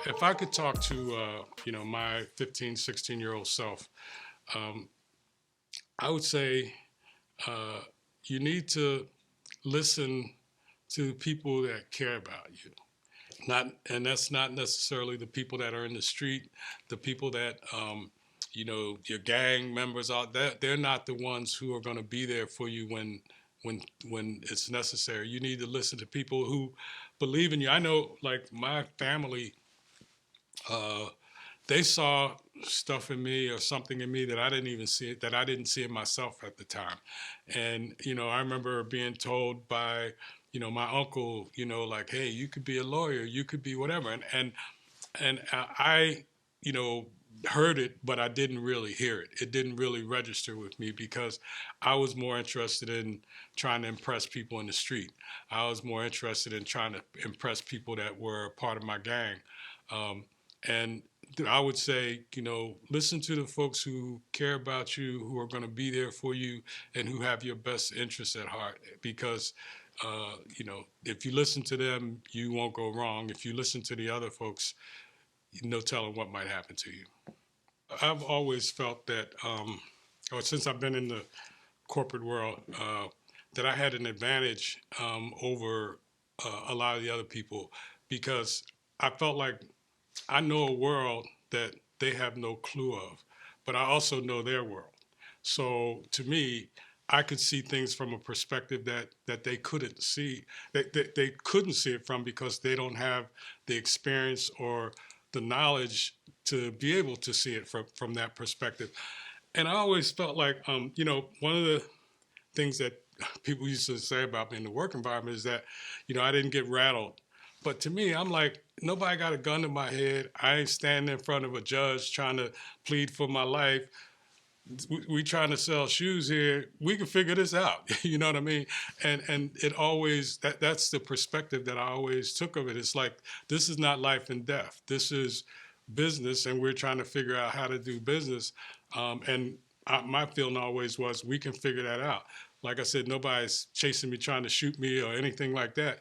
If I could talk to, my 15, 16-year-old self, um, I would say uh, you need to listen to people that care about you. And that's not necessarily the people that are in the street, the people that, your gang members are. They're not the ones who are going to be there for you when when it's necessary. You need to listen to people who believe in you. I know, like my family, uh, they saw stuff in me or something in me that I didn't even see, that I didn't see in myself at the time. And I remember being told by my uncle, like, hey, you could be a lawyer, you could be whatever. And I you know heard it, but I didn't really hear it. It didn't really register with me because I was more interested in trying to impress people in the street. I was more interested in trying to impress people that were part of my gang. And I would say, listen to the folks who care about you, who are going to be there for you, and who have your best interests at heart. Because, if you listen to them, you won't go wrong. If you listen to the other folks, no telling what might happen to you. I've always felt that, or since I've been in the corporate world, that I had an advantage over a lot of the other people because I felt like I know a world that they have no clue of, but I also know their world. So to me, I could see things from a perspective that they couldn't see, that they couldn't see it from because they don't have the experience or the knowledge to be able to see it from that perspective. And I always felt like, one of the things that people used to say about me in the work environment is that, I didn't get rattled. But to me, I'm like, nobody got a gun to my head. I ain't standing in front of a judge trying to plead for my life. We trying to sell shoes here. We can figure this out. You know what I mean? And it always, that's the perspective that I always took of it. It's like, this is not life and death. This is business, and we're trying to figure out how to do business. My feeling always was, we can figure that out. Like I said, nobody's chasing me, trying to shoot me or anything like that.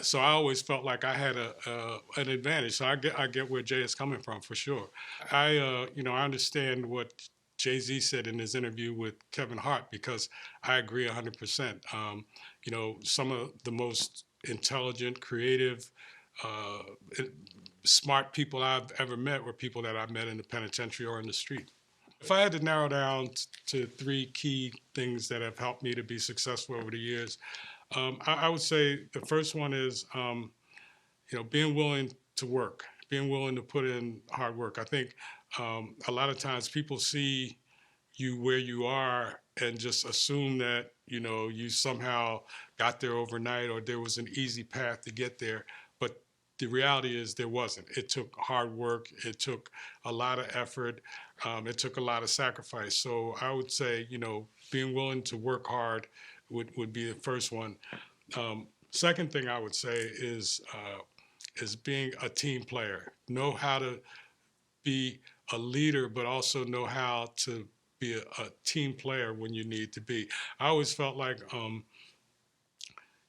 So I always felt like I had an advantage. So I get where Jay is coming from for sure. I understand what Jay-Z said in his interview with Kevin Hart because I agree 100%. Some of the most intelligent, creative, uh, smart people I've ever met were people that I've met in the penitentiary or in the street. If I had to narrow down to three key things that have helped me to be successful over the years, I would say the first one is, being willing to work, being willing to put in hard work. I think a lot of times people see you where you are and just assume that, you somehow got there overnight or there was an easy path to get there. But the reality is there wasn't. It took hard work. It took a lot of effort. It took a lot of sacrifice. So I would say, being willing to work hard would be the first one. Second thing I would say is being a team player. Know how to be a leader, but also know how to be a team player when you need to be. I always felt like, I'm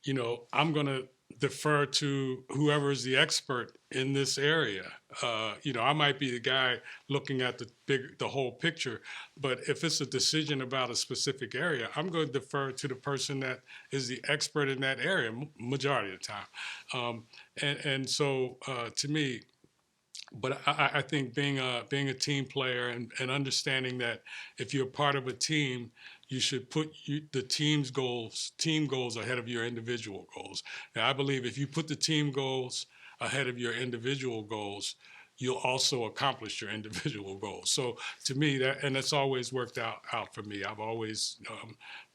going to defer to whoever is the expert in this area. I might be the guy looking at the whole picture, but if it's a decision about a specific area, I'm going to defer to the person that is the expert in that area majority of the time. So to me, but I think being a team player and understanding that if you're part of a team, you should put the team goals ahead of your individual goals. And I believe if you put the team goals ahead of your individual goals, you'll also accomplish your individual goals. So to me, that's always worked out for me. I've always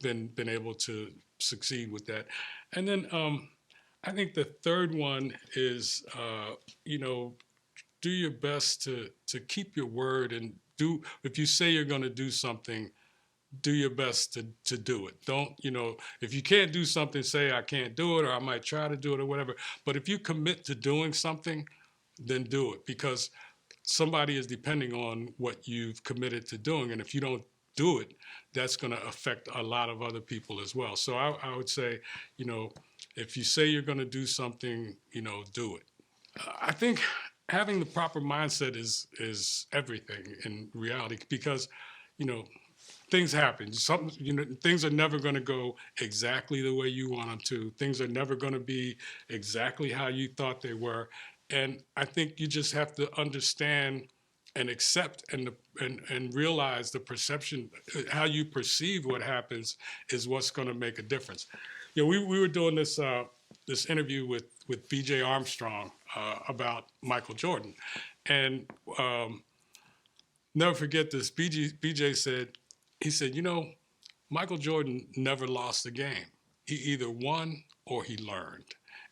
been able to succeed with that. And then I think the third one is do your best to keep your word and do, if you say you're going to do something, do your best to do it. Don't, if you can't do something, say I can't do it or I might try to do it or whatever. But if you commit to doing something, then do it, because somebody is depending on what you've committed to doing. And if you don't do it, that's going to affect a lot of other people as well. So I would say, if you say you're going to do something, do it. I think having the proper mindset is everything in reality, because you know things happen. Some, things are never going to go exactly the way you want them to. Things are never going to be exactly how you thought they were. And I think you just have to understand and accept and realize the perception, how you perceive what happens is what's going to make a difference. We were doing this interview with BJ Armstrong about Michael Jordan, and never forget this. BJ said, he said, Michael Jordan never lost a game. He either won or he learned.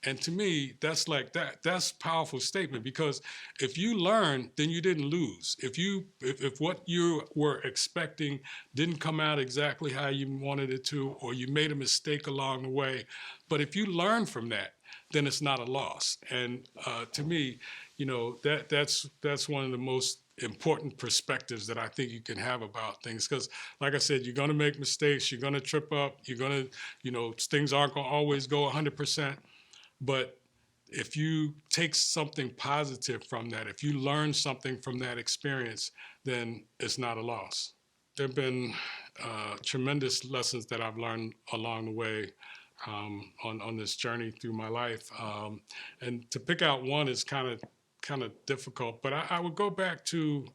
And to me, that's like that. That's a powerful statement, because if you learn, then you didn't lose. If what you were expecting didn't come out exactly how you wanted it to, or you made a mistake along the way, but if you learn from that, then it's not a loss. And to me, that's one of the most important perspectives that I think you can have about things. Because, like I said, you're going to make mistakes, you're going to trip up, you're going to, things aren't going to always go 100%. But if you take something positive from that, if you learn something from that experience, then it's not a loss. There have been tremendous lessons that I've learned along the way, on this journey through my life. And to pick out one is kind of difficult, but I would go back to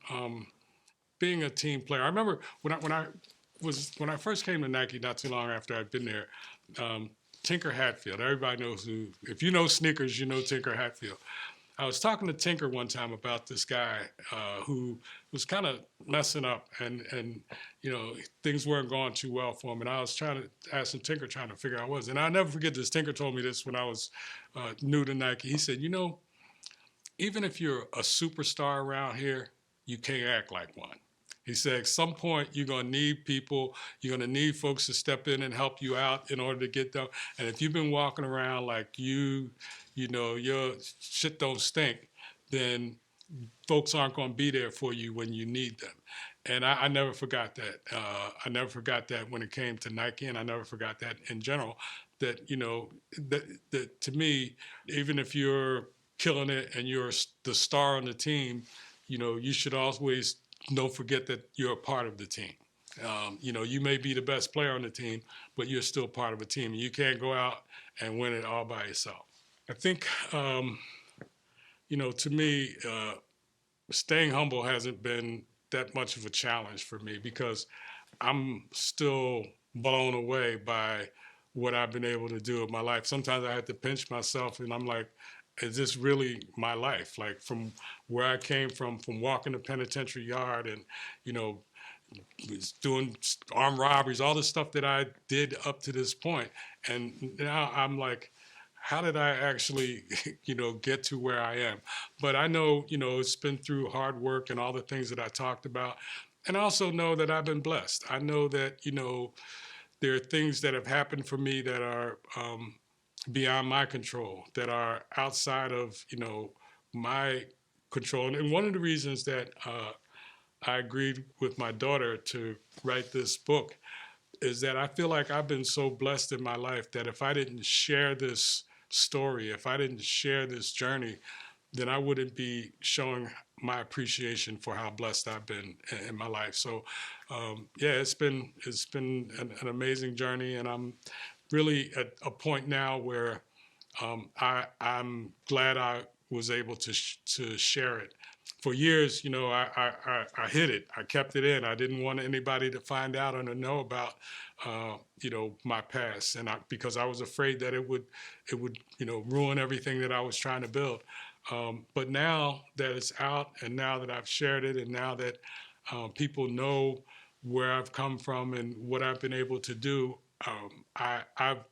being a team player. I remember when I first came to Nike, not too long after I'd been there. Tinker Hatfield. Everybody knows who. If you know sneakers, you know Tinker Hatfield. I was talking to Tinker one time about this guy who was kind of messing up, and things weren't going too well for him. And I was trying to ask him, Tinker, trying to figure out what it was. And I'll never forget this. Tinker told me this when I was new to Nike. He said, even if you're a superstar around here, you can't act like one. He said, at some point, you're going to need people, you're going to need folks to step in and help you out in order to get them. And if you've been walking around like your shit don't stink, then folks aren't going to be there for you when you need them. And I never forgot that. I never forgot that when it came to Nike, and I never forgot that in general. That, that to me, even if you're killing it and you're the star on the team, you should always don't forget that you're a part of the team. You may be the best player on the team, but you're still part of a team. You can't go out and win it all by yourself. I think, to me, staying humble hasn't been that much of a challenge for me, because I'm still blown away by what I've been able to do in my life. Sometimes I have to pinch myself, and I'm like, is this really my life? Like, from where I came from walking the penitentiary yard and, doing armed robberies, all the stuff that I did up to this point. And now I'm like, how did I actually, get to where I am? But I know, it's been through hard work and all the things that I talked about. And I also know that I've been blessed. I know that, there are things that have happened for me that are beyond my control, that are outside of, my control. And one of the reasons that I agreed with my daughter to write this book is that I feel like I've been so blessed in my life that if I didn't share this story, if I didn't share this journey, then I wouldn't be showing my appreciation for how blessed I've been in my life. So, it's been an amazing journey, and I'm really at a point now where I'm glad I was able to share it. For years, I hid it. I kept it in. I didn't want anybody to find out or to know about, my past, and because I was afraid that it would, ruin everything that I was trying to build. But now that it's out, and now that I've shared it, and now that people know where I've come from and what I've been able to do, I've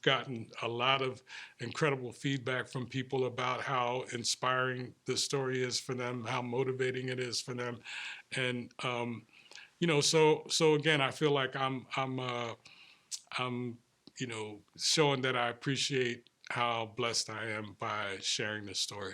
gotten a lot of incredible feedback from people about how inspiring the story is for them, how motivating it is for them, and so again, I feel like I'm showing that I appreciate how blessed I am by sharing this story.